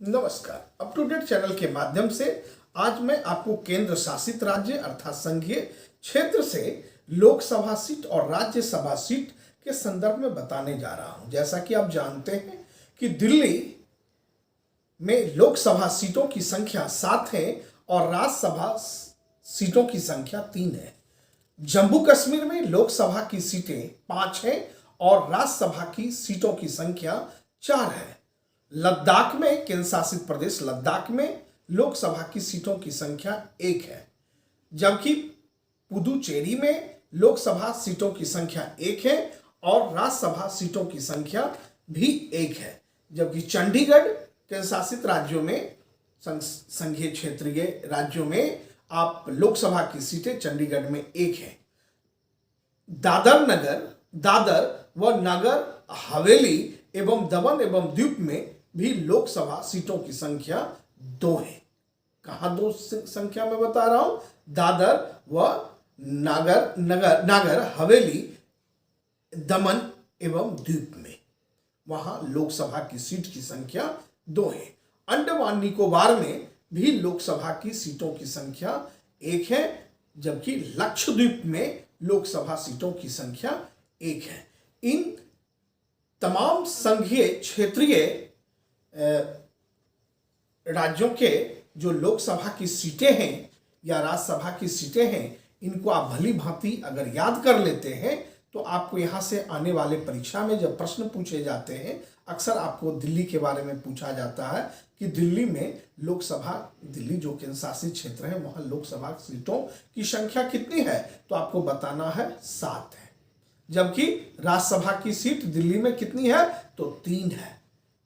नमस्कार। Up to date channel के माध्यम से आज मैं आपको केंद्र शासित राज्य अर्थात संघीय क्षेत्र से लोकसभा सीट और राज्यसभा सीट के संदर्भ में बताने जा रहा हूं। जैसा कि आप जानते हैं कि दिल्ली में लोकसभा सीटों की संख्या 7 है और राज्यसभा सीटों की संख्या 3 है। जम्मू कश्मीर में लोकसभा की सीटें 5 हैं और राज्यसभा की सीटों की संख्या 4 है। लद्दाख में, केंद्र शासित प्रदेश लद्दाख में लोकसभा की सीटों की संख्या 1 है, जबकि पुदुचेरी में लोकसभा सीटों की संख्या 1 है और राज्यसभा सीटों की संख्या भी 1 है। जबकि चंडीगढ़ केंद्र शासित राज्यों में, संघीय क्षेत्रीय राज्यों में आप लोकसभा की सीटें चंडीगढ़ में 1 है। दादर व नगर हवेली एवं दमन एवं द्वीप में भी लोकसभा सीटों की संख्या 2 है। कहां 2 संख्या में बता रहा हूं? दादर व नागर हवेली दमन एवं द्वीप में, वहां लोकसभा की सीट की संख्या 2 है। अंडमान निकोबार में भी लोकसभा की सीटों की संख्या 1 है, जबकि लक्षद्वीप में लोकसभा सीटों की संख्या 1 है। इन तमाम संघीय क्षेत्रीय राज्यों के जो लोकसभा की सीटें हैं या राज्यसभा की सीटें हैं, इनको आप भली भांति अगर याद कर लेते हैं तो आपको यहाँ से आने वाले परीक्षा में जब प्रश्न पूछे जाते हैं, अक्सर आपको दिल्ली के बारे में पूछा जाता है कि दिल्ली में लोकसभा, दिल्ली जो केंद्र शासित क्षेत्र है वहाँ लोकसभा सीटों की संख्या कितनी है, तो आपको बताना है 7 है। जबकि राज्यसभा की सीट दिल्ली में कितनी है, तो 3 है।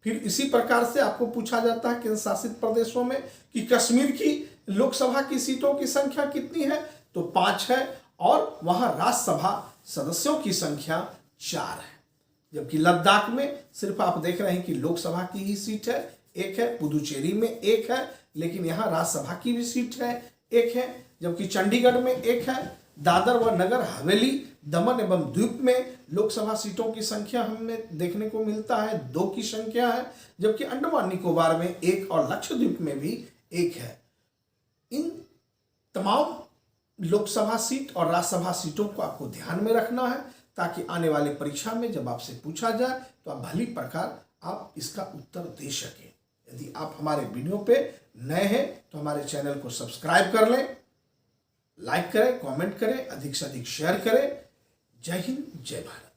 फिर इसी प्रकार से आपको पूछा जाता है केंद्र शासित प्रदेशों में कि कश्मीर की लोकसभा की सीटों की संख्या कितनी है, तो 5 है और वहां राज्यसभा सदस्यों की संख्या 4 है। जबकि लद्दाख में सिर्फ आप देख रहे हैं कि लोकसभा की ही सीट है, 1 है। पुदुचेरी में 1 है, लेकिन यहाँ राज्यसभा की भी सीट है, 1 है। जबकि चंडीगढ़ में 1 है। दादर व नगर हवेली दमन एवं द्वीप में लोकसभा सीटों की संख्या हमें देखने को मिलता है, 2 की संख्या है। जबकि अंडमान निकोबार में 1 और लक्षद्वीप में भी 1 है। इन तमाम लोकसभा सीट और राज्यसभा सीटों को आपको ध्यान में रखना है, ताकि आने वाले परीक्षा में जब आपसे पूछा जाए तो आप भली प्रकार आप इसका उत्तर दे सकें। यदि आप हमारे वीडियो पे नए हैं तो हमारे चैनल को सब्सक्राइब कर लें, लाइक करें, कमेंट करें, अधिक से अधिक शेयर करें। जय हिंद, जय भारत।